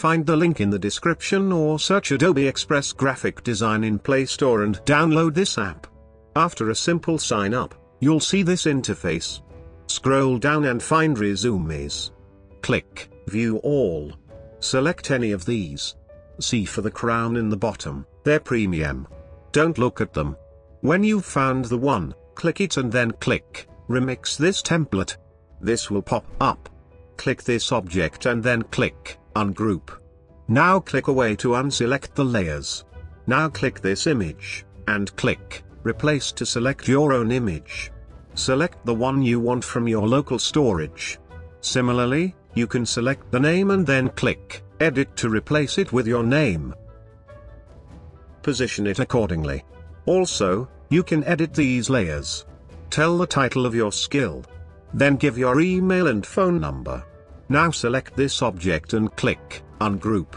find the link in the description or search Adobe Express Graphic Design in Play Store and download this app. After a simple sign up, you'll see this interface. Scroll down and find Resumés. Click View All. Select any of these. See for the crown in the bottom, they're premium. Don't look at them. When you've found the one, click it and then click Remix this template. This will pop up. Click this object and then click Ungroup. Now click Away to unselect the layers. Now click this image, and click Replace to select your own image. Select the one you want from your local storage. Similarly, you can select the name and then click Edit to replace it with your name. Position it accordingly. Also, you can edit these layers. Tell the title of your skill. Then give your email and phone number. Now select this object and click Ungroup.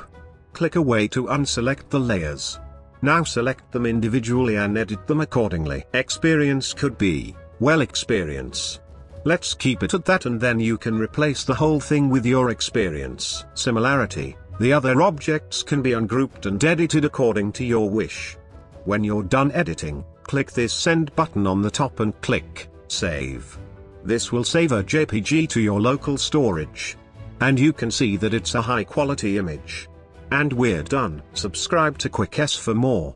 Click Away to unselect the layers. Now select them individually and edit them accordingly. Experience could be, well, experience. Let's keep it at that, and then you can replace the whole thing with your experience. Similarity, the other objects can be ungrouped and edited according to your wish. When you're done editing, click this Send button on the top and click Save. This will save a JPG to your local storage. And you can see that it's a high quality image. And we're done. Subscribe to Quick S for more.